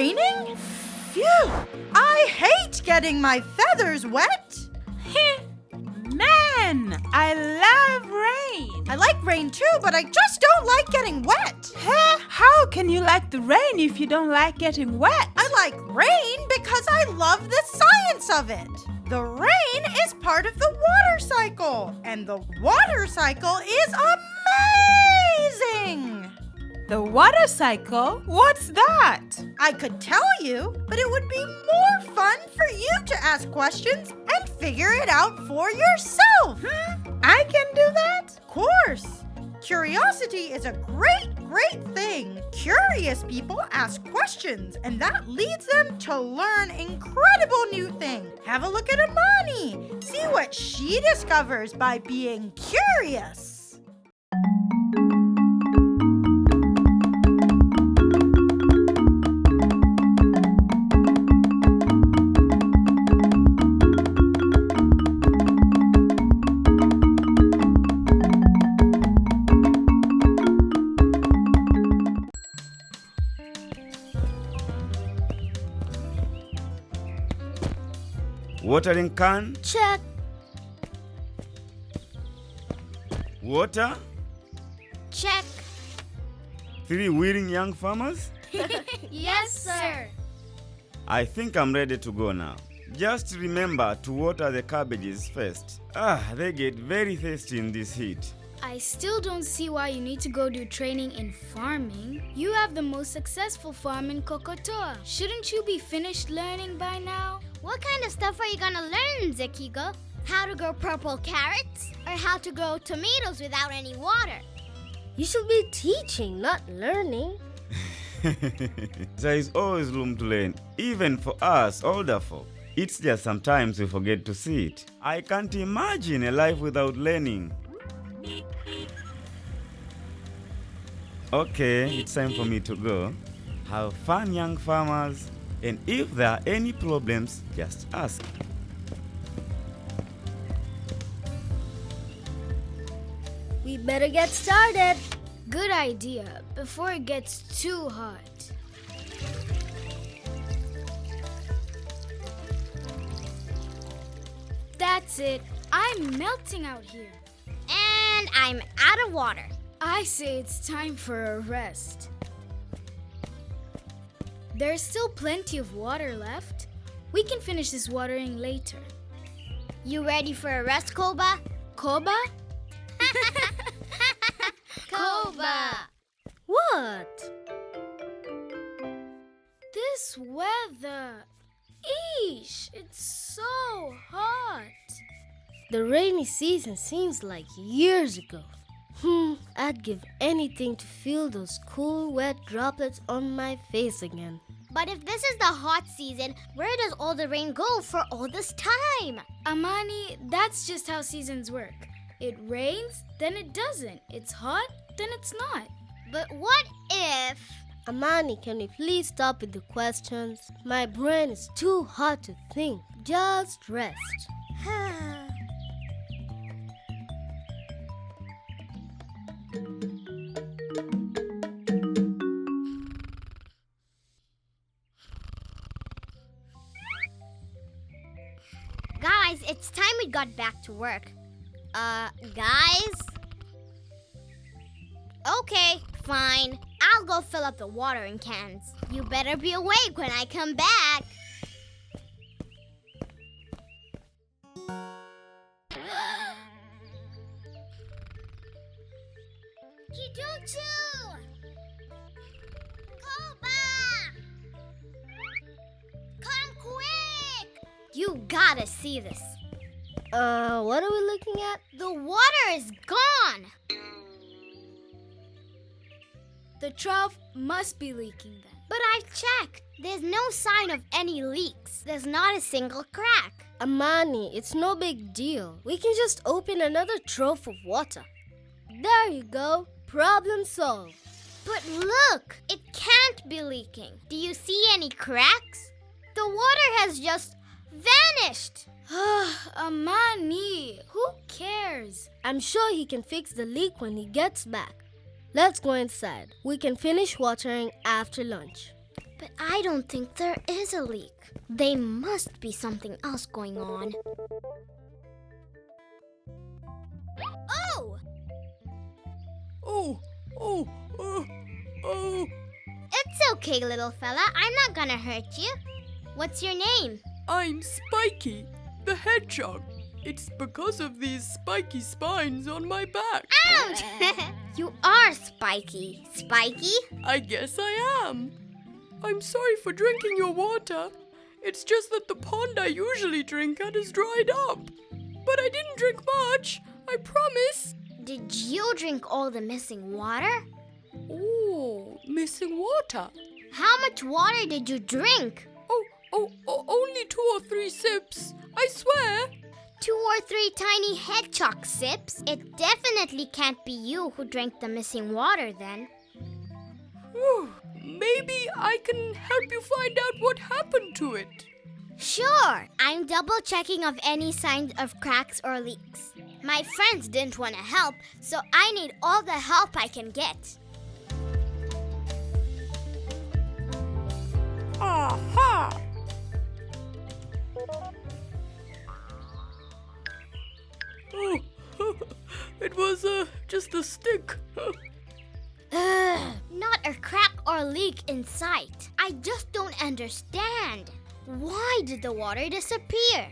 raining? Phew! I hate getting my feathers wet. Man, I love rain. I like rain too, but I just don't like getting wet. How can you like the rain if you don't like getting wet? I like rain because I love the science of it. The rain is part of the water cycle, and the water cycle is amazing. The water cycle? What's that? I could tell you, but it would be more fun for you to ask questions and figure it out for yourself. I can do that? Of course. Curiosity is a great thing. Curious people ask questions, and that leads them to learn incredible new things. Have a look at Amani. See what she discovers by being curious. Watering can? Check. Water? Check. 3 willing young farmers? Yes, sir. I think I'm ready to go now. Just remember to water the cabbages first. They get very thirsty in this heat. I still don't see why you need to go do training in farming. You have the most successful farm in Kokotoa. Shouldn't you be finished learning by now? What kind of stuff are you gonna learn, Mzee Kigo? How to grow purple carrots? Or how to grow tomatoes without any water? You should be teaching, not learning. There is always room to learn, even for us older folk. It's just sometimes we forget to see it. I can't imagine a life without learning. Okay, it's time for me to go. Have fun, young farmers. And if there are any problems, just ask. We better get started. Good idea, before it gets too hot. That's it. I'm melting out here. And I'm out of water. I say it's time for a rest. There's still plenty of water left. We can finish this watering later. You ready for a rest, Koba? Koba? Koba! What? This weather. Eesh, it's so hot. The rainy season seems like years ago. I'd give anything to feel those cool, wet droplets on my face again. But if this is the hot season, where does all the rain go for all this time? Amani, that's just how seasons work. It rains, then it doesn't. It's hot, then it's not. But what if... Amani, can we please stop with the questions? My brain is too hot to think. Just rest. Guys, it's time we got back to work. Guys? Okay, fine. I'll go fill up the watering cans. You better be awake when I come back. Kijuchu! Koba! Come quick! You gotta see this. What are we looking at? The water is gone! The trough must be leaking then. But I've checked. There's no sign of any leaks. There's not a single crack. Amani, it's no big deal. We can just open another trough of water. There you go. Problem solved. But look, it can't be leaking. Do you see any cracks? The water has just vanished. Amani, who cares? I'm sure he can fix the leak when he gets back. Let's go inside. We can finish watering after lunch. But I don't think there is a leak. There must be something else going on. Oh! Oh. It's okay, little fella. I'm not gonna hurt you. What's your name? I'm Spiky, the hedgehog. It's because of these spiky spines on my back. Ouch! You are Spiky. Spiky? I guess I am. I'm sorry for drinking your water. It's just that the pond I usually drink at is dried up. But I didn't drink much, I promise. Did you drink all the missing water? Oh, missing water. How much water did you drink? Only 2 or 3 sips. I swear. 2 or 3 tiny hedgehog sips? It definitely can't be you who drank the missing water then. Whew. Maybe I can help you find out what happened to it. Sure, I'm double checking of any signs of cracks or leaks. My friends didn't want to help, so I need all the help I can get. Aha! Oh, it was just a stick. Not a crack or leak in sight. I just don't understand. Why did the water disappear?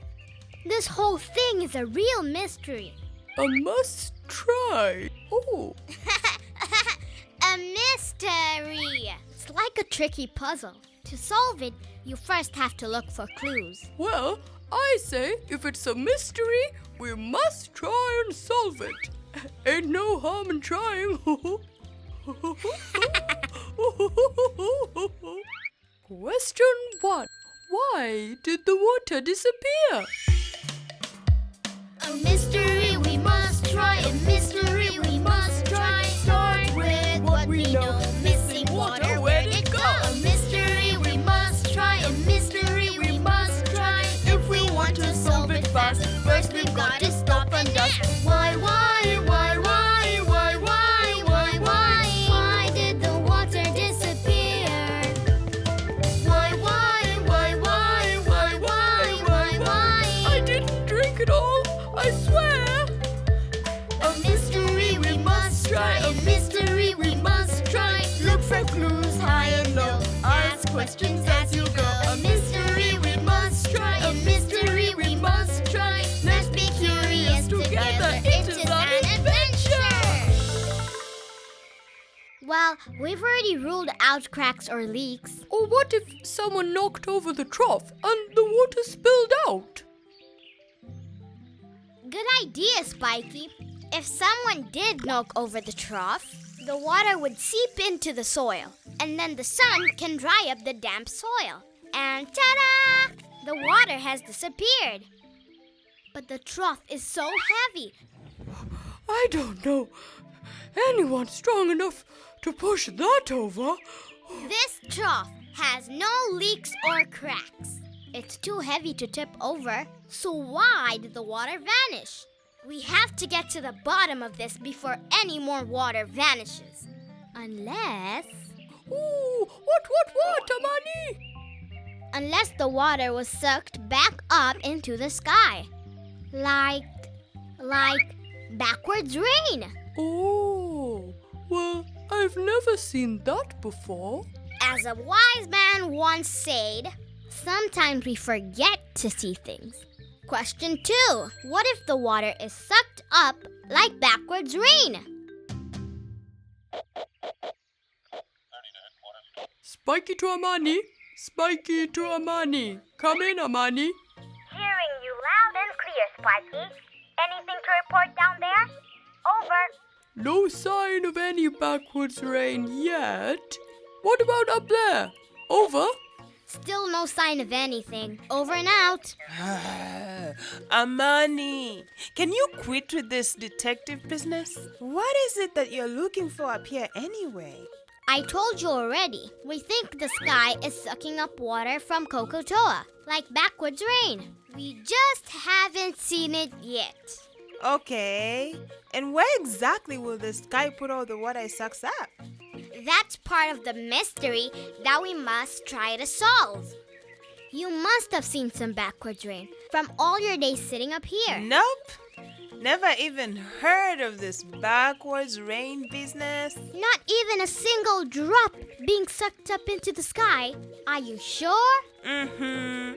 This whole thing is a real mystery. A must try. Oh, A mystery. It's like a tricky puzzle. To solve it, you first have to look for clues. well, I say if it's a mystery, we must try and solve it. Ain't no harm in trying. Question 1. Why did the water disappear? A mystery we must try. A mystery we must try. Start with what we know. Missing water, where'd it go? A mystery we must try. A mystery we must try. If we want to solve it fast, first we've got to stop and ask. Why did the water disappear? I didn't drink it all, I swear. A mystery we must try. A mystery we must try. Look for clues high and low. Ask questions as you go. A mystery we must try. A mystery we must try. Let's be curious together. It is an adventure. Well, we've already ruled out cracks or leaks. Or what if someone knocked over the trough and the water spilled out? Good idea, Spiky. If someone did knock over the trough, the water would seep into the soil, and then the sun can dry up the damp soil. And ta-da! The water has disappeared. But the trough is so heavy. I don't know anyone strong enough to push that over. This trough has no leaks or cracks. It's too heavy to tip over, so why did the water vanish? We have to get to the bottom of this before any more water vanishes. Unless What, Amani? unless the water was sucked back up into the sky. Like backwards rain. Oh, well, I've never seen that before. As a wise man once said, sometimes we forget to see things. Question 2. What if the water is sucked up like backwards rain? Spiky to Amani. Spiky to Amani. Come in, Amani. Hearing you loud and clear, Spiky. Anything to report down there? Over. No sign of any backwards rain yet. What about up there? Over. Still no sign of anything. Over and out. Amani, can you quit with this detective business? What is it that you're looking for up here anyway? I told you already. We think the sky is sucking up water from Kokotoa, like backwards rain. We just haven't seen it yet. Okay, and where exactly will the sky put all the water it sucks up? That's part of the mystery that we must try to solve. You must have seen some backwards rain from all your days sitting up here. Nope. Never even heard of this backwards rain business. Not even a single drop being sucked up into the sky. Are you sure? Mm-hmm.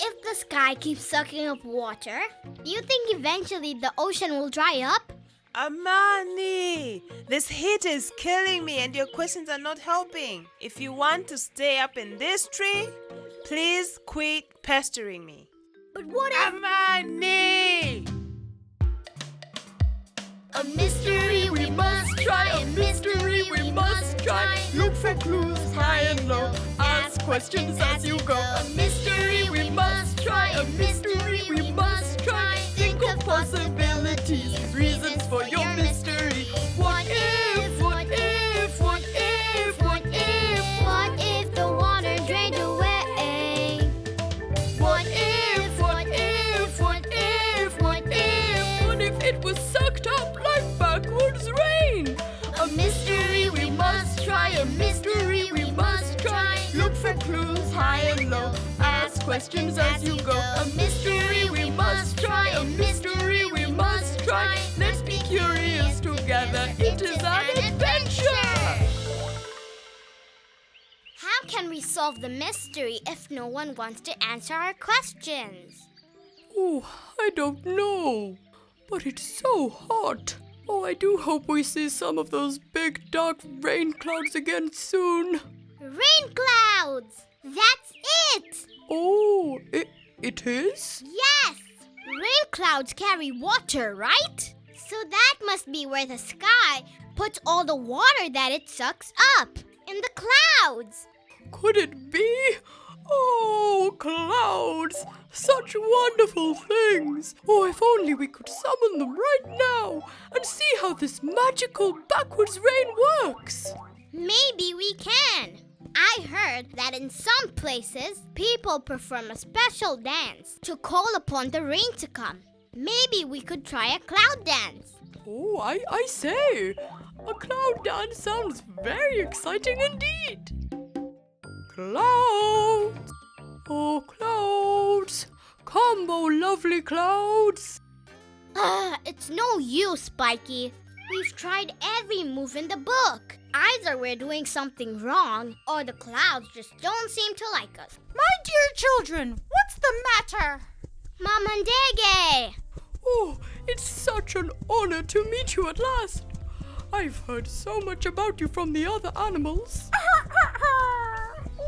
If the sky keeps sucking up water, do you think eventually the ocean will dry up? Amani, this heat is killing me and your questions are not helping. If you want to stay up in this tree, please quit pestering me. But what if... Amani! A mystery we must try, a mystery we must try. Look for clues high and low, ask questions as you go. A mystery we must try, a mystery we must try. Think of possibilities, reasons for your mystery. What if, what if, what if, what if, what if the water drained away? What if, what if, what if, what if, What if it was sucked up like backwards rain? a mystery we must try, a mystery we must try. Look for clues high and low, ask questions as you go. A mystery we must try, a mystery we must try. Let's be curious together. It is an adventure. How can we solve the mystery if no one wants to answer our questions? Oh, I don't know. But it's so hot. Oh, I do hope we see some of those big dark rain clouds again soon. Rain clouds! That's it! Oh, it is? Yes! Rain clouds carry water, right? So that must be where the sky puts all the water that it sucks up, in the clouds. Could it be? Oh, clouds! Such wonderful things! Oh, if only we could summon them right now and see how this magical backwards rain works! Maybe we can. I heard that in some places, people perform a special dance to call upon the rain to come. Maybe we could try a cloud dance. Oh, I say! A cloud dance sounds very exciting indeed! Clouds! Oh, clouds! Come, oh lovely clouds! It's no use, Spiky. We've tried every move in the book. Either we're doing something wrong, or the clouds just don't seem to like us. My dear children, what's the matter? Mamandege! Oh, it's such an honor to meet you at last. I've heard so much about you from the other animals.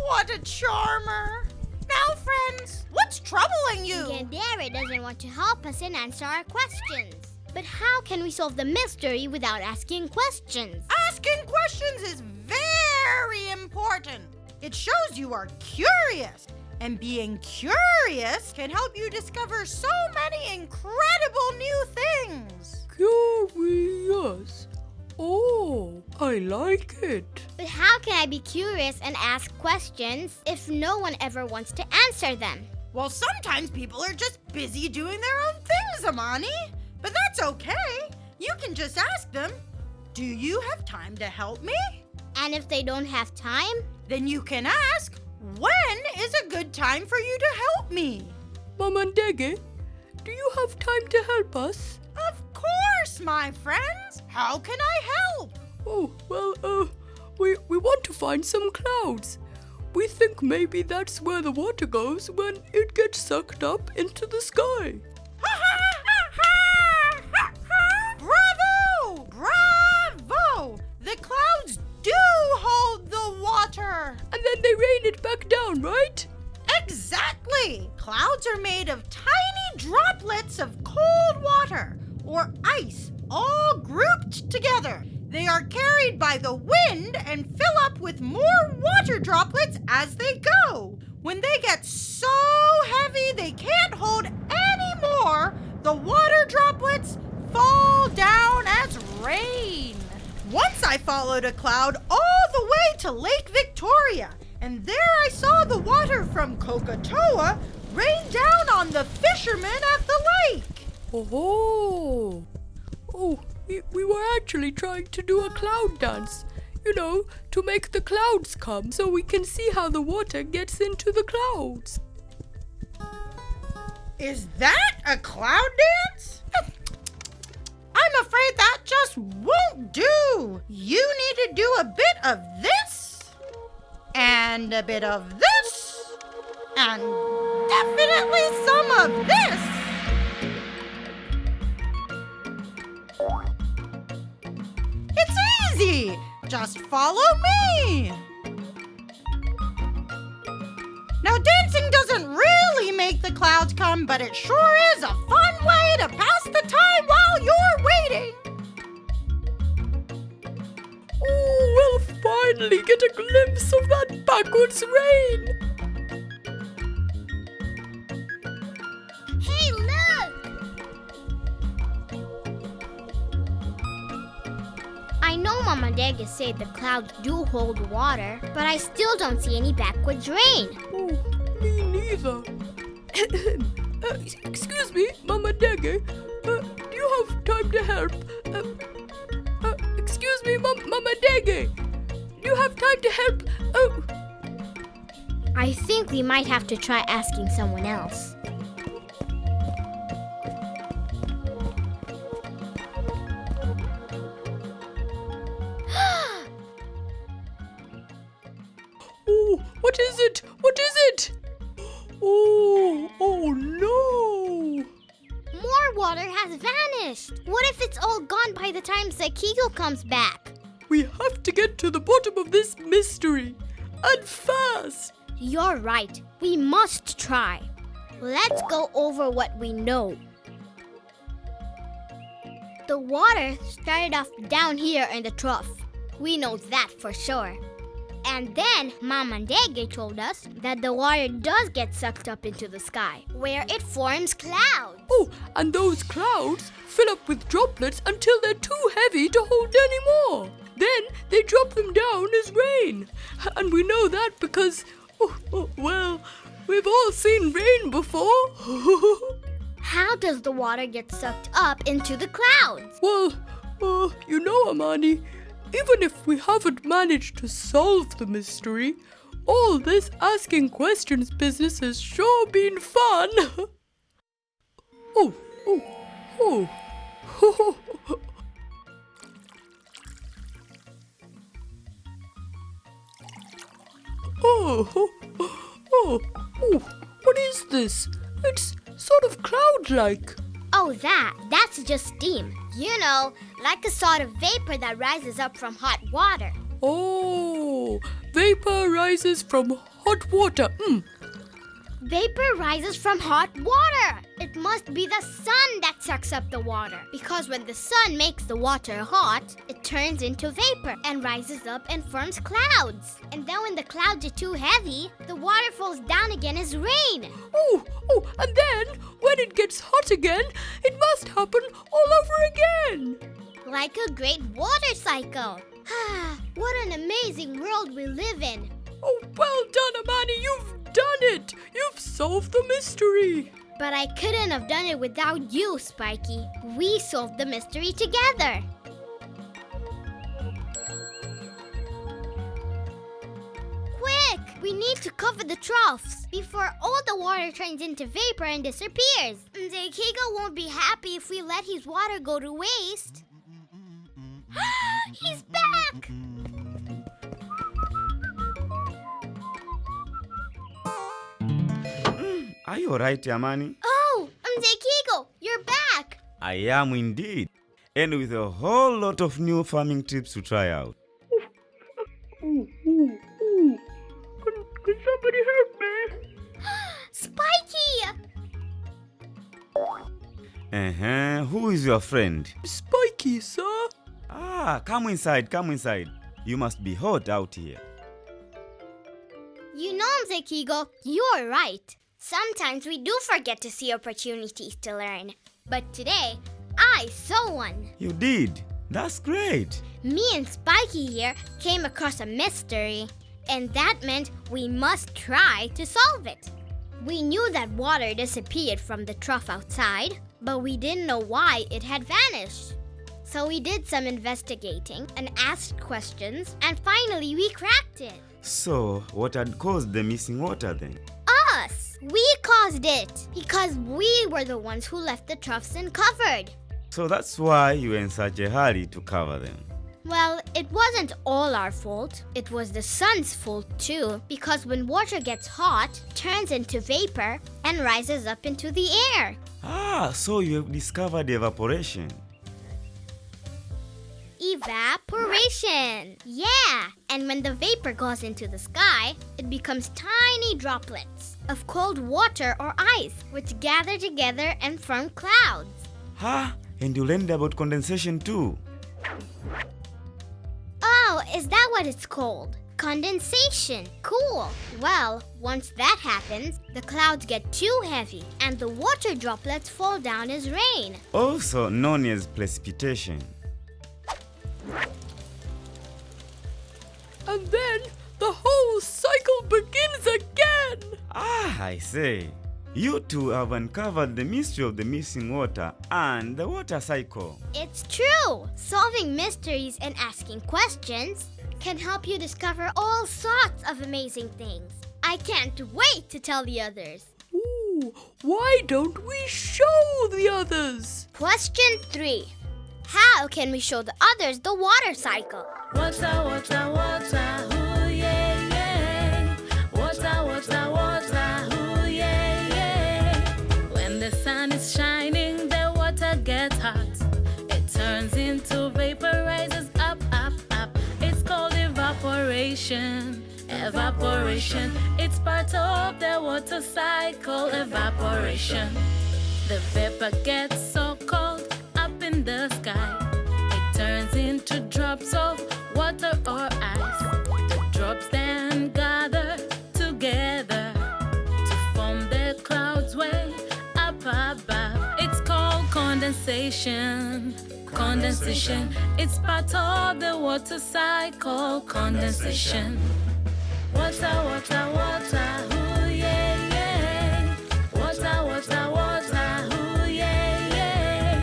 What a charmer. Now, friends, what's troubling you? Gandere doesn't want to help us and answer our questions. But how can we solve the mystery without asking questions? Asking questions is very important. It shows you are curious. And being curious can help you discover so many incredible new things. Curious. Oh, I like it. But how can I be curious and ask questions if no one ever wants to answer them? Well, sometimes people are just busy doing their own things, Amani. But that's okay. You can just ask them, do you have time to help me? And if they don't have time? Then you can ask, when is a good time for you to help me? Mamandege, do you have time to help us? Of course, my friends. How can I help? Oh, well, we want to find some clouds. We think maybe that's where the water goes when it gets sucked up into the sky. Bravo! Bravo! The clouds do hold the water. And then they rain it back down, right? Exactly. Clouds are made of tiny droplets of cold water or ice, all grouped together. They are carried by the wind and fill up with more water droplets as they go. When they get so heavy they can't hold any more, the water droplets fall down as rain. Once I followed a cloud all the way to Lake Victoria, and there I saw the water from Kokatoa rain down on the fishermen at the lake. Oh, we were actually trying to do a cloud dance. to make the clouds come so we can see how the water gets into the clouds. Is that a cloud dance? I'm afraid that just won't do. You need to do a bit of this, and a bit of this, and definitely some of this. It's easy. Just follow me. Now, dancing doesn't really make the clouds come, but it sure is a fun way to pass the time while you're waiting. Oh, we'll finally get a glimpse of that backwards rain. Hey, look! I know Mama Dega said the clouds do hold water, but I still don't see any backwards rain. Oh, me neither. Excuse me, Mama Dege. Do you have time to help? Excuse me, Mama Dege. Do you have time to help? Oh. I think we might have to try asking someone else. Oh, what is it? What is it? Oh no! More water has vanished. What if it's all gone by the time Mzee Kigo comes back? We have to get to the bottom of this mystery. And fast! You're right. We must try. Let's go over what we know. The water started off down here in the trough. We know that for sure. And then Mama Dege told us that the water does get sucked up into the sky, where it forms clouds. Oh, and those clouds fill up with droplets until they're too heavy to hold anymore. Then they drop them down as rain. And we know that because, well, we've all seen rain before. How does the water get sucked up into the clouds? Well, Amani, even if we haven't managed to solve the mystery, all this asking questions business has sure been fun. Oh. What is this? It's sort of cloud-like. Oh, that's just steam. You know, like a sort of vapor that rises up from hot water. Oh, vapor rises from hot water. Vapor rises from hot water. It must be the sun that sucks up the water. Because when the sun makes the water hot, it turns into vapor and rises up and forms clouds. And then when the clouds are too heavy, the water falls down again as rain. Oh, and then when it gets hot again, it must happen all over again. Like a great water cycle. What an amazing world we live in. Oh, well done, Amani. You've done it. You've solved the mystery. But I couldn't have done it without you, Spiky. We solved the mystery together. Quick! We need to cover the troughs before all the water turns into vapor and disappears. Mzee Kigo won't be happy if we let his water go to waste. He's back! Are you alright, Amani? Oh, Mzee Kigo, you're back! I am indeed. And with a whole lot of new farming tips to try out. Can somebody help me? Spiky! Who is your friend? Spiky, sir. Come inside. You must be hot out here. You know, Mzee Kigo, you're right. Sometimes we do forget to see opportunities to learn. But today, I saw one. You did? That's great. Me and Spiky here came across a mystery. And that meant we must try to solve it. We knew that water disappeared from the trough outside, but we didn't know why it had vanished. So we did some investigating and asked questions, and finally we cracked it. So, what had caused the missing water then? Us! We caused it because we were the ones who left the troughs uncovered. So that's why you were in such a hurry to cover them. Well, it wasn't all our fault. It was the sun's fault too, because when water gets hot, it turns into vapor and rises up into the air. Ah, so you have discovered evaporation. Evaporation! Yeah! And when the vapor goes into the sky, it becomes tiny droplets of cold water or ice, which gather together and form clouds. Ah, and you learned about condensation too. Oh, is that what it's called? Condensation. Cool. Well, once that happens, the clouds get too heavy and the water droplets fall down as rain. Also known as precipitation. And then the whole cycle begins again. Ah, I say. You two have uncovered the mystery of the missing water and the water cycle. It's true. Solving mysteries and asking questions can help you discover all sorts of amazing things. I can't wait to tell the others. Ooh, why don't we show the others? Question 3. How can we show the others the water cycle? Water, water, water, ooh yeah, yeah. Water, water, water, ooh yeah, yeah. When the sun is shining, the water gets hot. It turns into vapor, rises up, up, up. It's called evaporation. Evaporation, it's part of the water cycle. Evaporation. The vapor gets so cold up in the sky. It turns into drops of water or ice. The drops then gather together to form the clouds way up above. It's called condensation. Condensation, it's part of the water cycle. Condensation. Water, water, water, ooh yeah, yeah. Water, water, water, ooh yeah, yeah.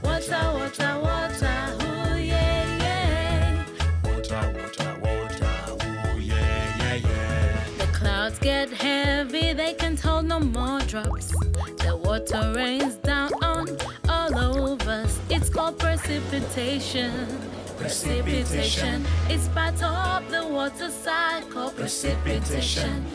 Water, water, water, ooh yeah, yeah. Water, water, water, ooh yeah, yeah, yeah. The clouds get heavy, they can't hold no more drops. The water rains down on all over us. It's called precipitation. Precipitation, it's part of the water cycle. Precipitation.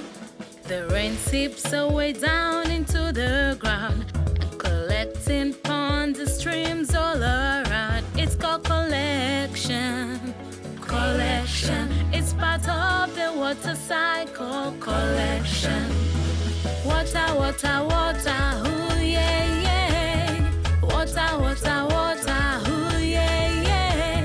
The rain seeps away down into the ground and collects in ponds and streams all around. It's called collection. Collection, it's part of the water cycle. Collection. Water, water, water, ooh yeah, yeah. Water, water, water, ooh yeah, yeah.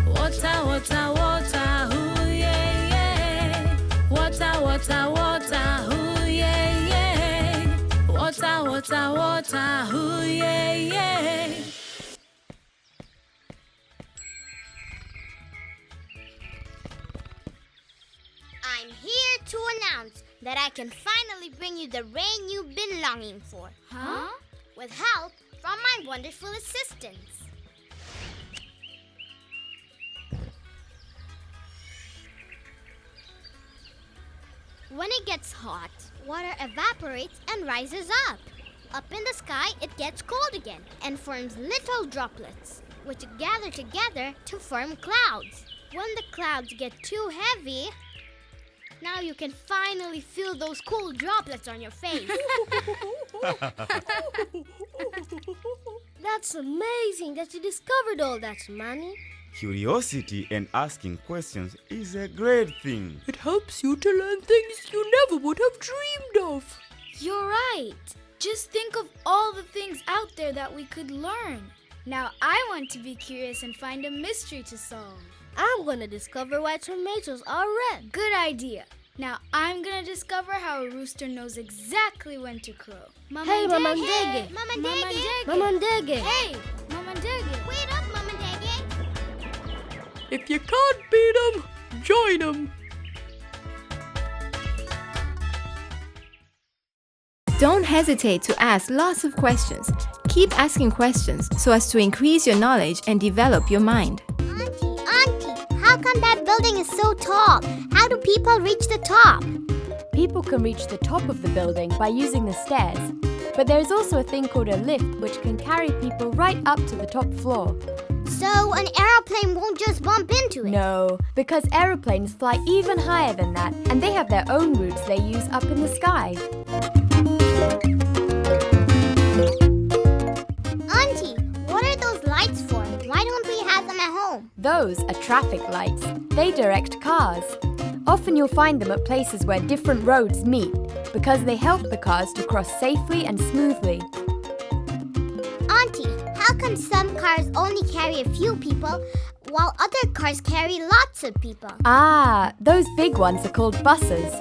Water, water, water, ooh yeah, yeah. Water, water, water, ooh yeah, yeah. Water, water, water, ooh yeah, yeah. I'm here to announce that I can finally bring you the rain you've been longing for. Huh? With help from my wonderful assistants. When it gets hot, water evaporates and rises up. Up in the sky, it gets cold again and forms little droplets, which gather together to form clouds. When the clouds get too heavy, now you can finally feel those cool droplets on your face. That's amazing that you discovered all that, Amani. Curiosity and asking questions is a great thing. It helps you to learn things you never would have dreamed of. You're right. Just think of all the things out there that we could learn. Now I want to be curious and find a mystery to solve. I'm gonna discover why tomatoes are red. Good idea. Now I'm gonna discover how a rooster knows exactly when to crow. Hey, Mama Ndege. Mama Ndege. Mama Ndege. Hey, Mama Ndege. Wait up, Mama Ndege. If you can't beat 'em, join 'em. Don't hesitate to ask lots of questions. Keep asking questions so as to increase your knowledge and develop your mind. Auntie, how come that building is so tall? How do people reach the top? People can reach the top of the building by using the stairs. But there is also a thing called a lift which can carry people right up to the top floor. So an aeroplane won't just bump into it? No, because aeroplanes fly even higher than that, and they have their own routes they use up in the sky. Auntie, what are those lights for? Why don't we have them at home? Those are traffic lights. They direct cars. Often you'll find them at places where different roads meet, because they help the cars to cross safely and smoothly. Auntie, how come some cars only carry a few people, while other cars carry lots of people? Ah, those big ones are called buses.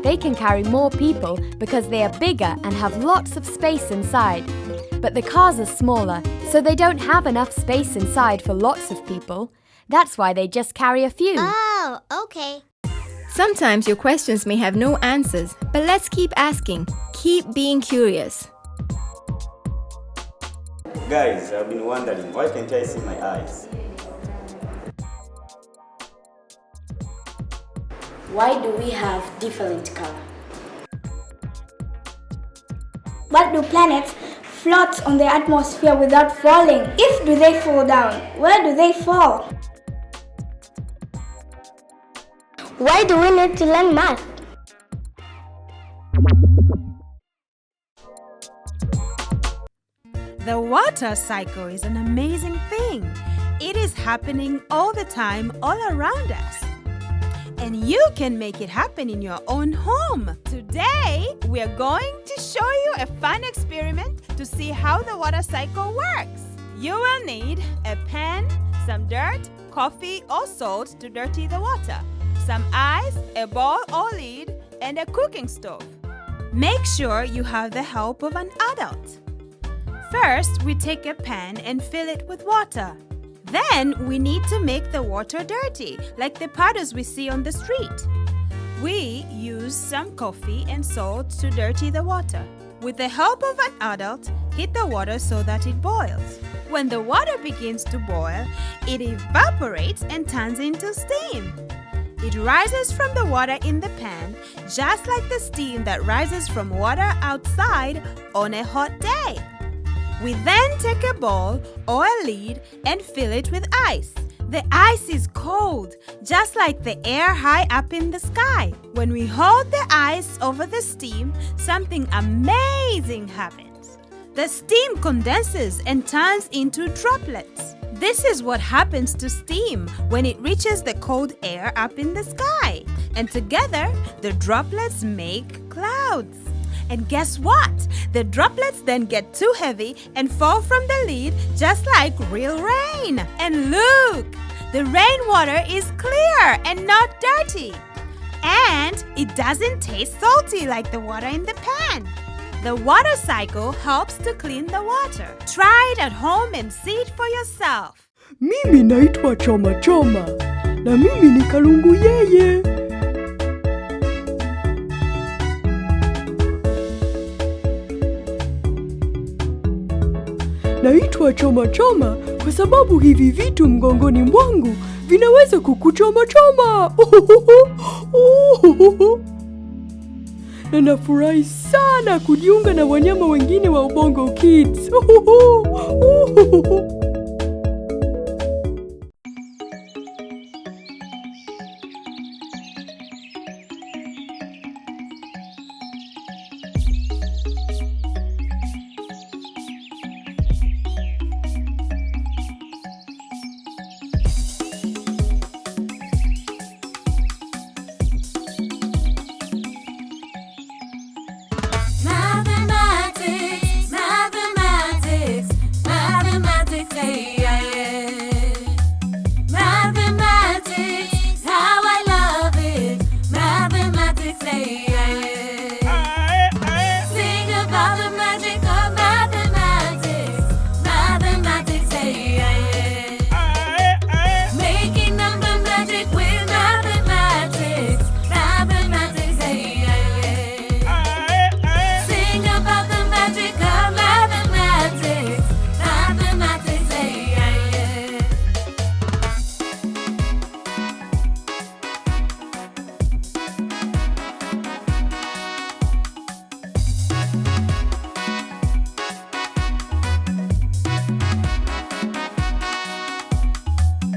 They can carry more people because they are bigger and have lots of space inside. But the cars are smaller, so they don't have enough space inside for lots of people. That's why they just carry a few. Oh, okay. Sometimes your questions may have no answers, but let's keep asking. Keep being curious. Guys, I've been wondering, why can't I see my eyes? Why do we have different color? Why do planets float on the atmosphere without falling? If do they fall down, where do they fall? Why do we need to learn math? The water cycle is an amazing thing. It is happening all the time, all around us. And you can make it happen in your own home. Today, we are going to show you a fun experiment to see how the water cycle works. You will need a pan, some dirt, coffee or salt to dirty the water, some ice, a bowl or lid, and a cooking stove. Make sure you have the help of an adult. First, we take a pan and fill it with water. Then, we need to make the water dirty, like the puddles we see on the street. We use some coffee and salt to dirty the water. With the help of an adult, heat the water so that it boils. When the water begins to boil, it evaporates and turns into steam. It rises from the water in the pan, just like the steam that rises from water outside on a hot day. We then take a bowl or a lid and fill it with ice. The ice is cold, just like the air high up in the sky. When we hold the ice over the steam, something amazing happens. The steam condenses and turns into droplets. This is what happens to steam when it reaches the cold air up in the sky. And together, the droplets make clouds. And guess what? The droplets then get too heavy and fall from the lid just like real rain. And look! The rainwater is clear and not dirty. And it doesn't taste salty like the water in the pan. The water cycle helps to clean the water. Try it at home and see it for yourself. Mimi naitwa Choma Choma na mimi ni Kalungu yeye. Naitwa Choma Choma kwa sababu hivi vitu mgongoni mwangu vinaweza kukuchoma choma. Na nafurahi sana kujiunga na wanyama wengine wa Ubongo Kids. Mathematics, mathematics, mathematics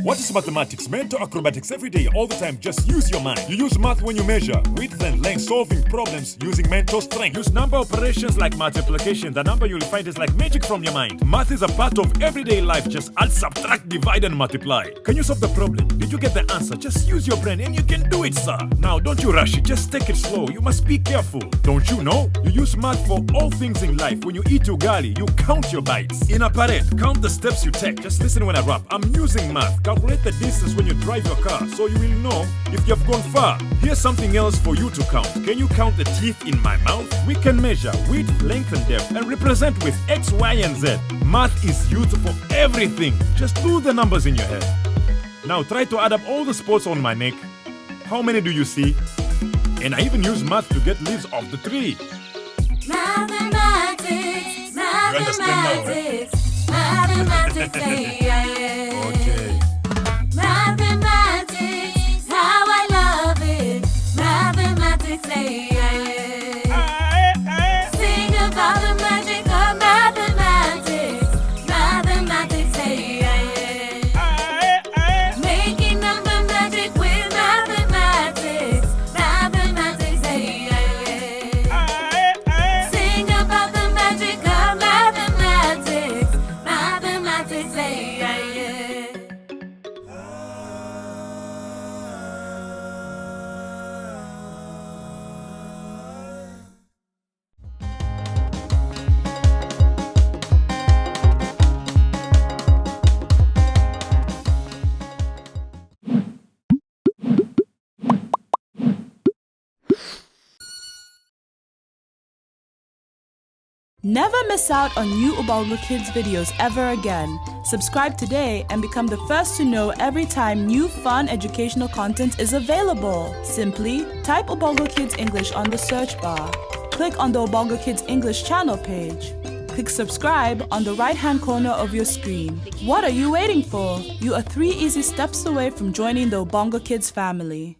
What is mathematics? Mental acrobatics every day, all the time. Just use your mind. You use math when you measure width and length, solving problems using mental strength. Use number operations like multiplication. The number you'll find is like magic from your mind. Math is a part of everyday life. Just add, subtract, divide, and multiply. Can you solve the problem? Did you get the answer? Just use your brain and you can do it, sir. Now, don't you rush it. Just take it slow. You must be careful. Don't you know? You use math for all things in life. When you eat ugali, you count your bites. In a parade, count the steps you take. Just listen when I rap. I'm using math. Calculate the distance when you drive your car, so you will know if you have gone far. Here's something else for you to count. Can you count the teeth in my mouth? We can measure width, length, and depth and represent with X, Y, and Z. Math is used for everything. Just do the numbers in your head. Now try to add up all the spots on my neck. How many do you see? And I even use math to get leaves off the tree. Mathematics, mathematics, mathematics, Okay. Mathematics, how I love it. Mathematics, sing about the magic of mathematics. Mathematics, making number magic with mathematics. Mathematics, sing about the magic of mathematics. Mathematics, Never miss out on new Ubongo Kids videos ever again. Subscribe today and become the first to know every time new fun educational content is available. Simply type Ubongo Kids English on the search bar. Click on the Ubongo Kids English channel page. Click subscribe on the right-hand corner of your screen. What are you waiting for? You are 3 easy steps away from joining the Ubongo Kids family.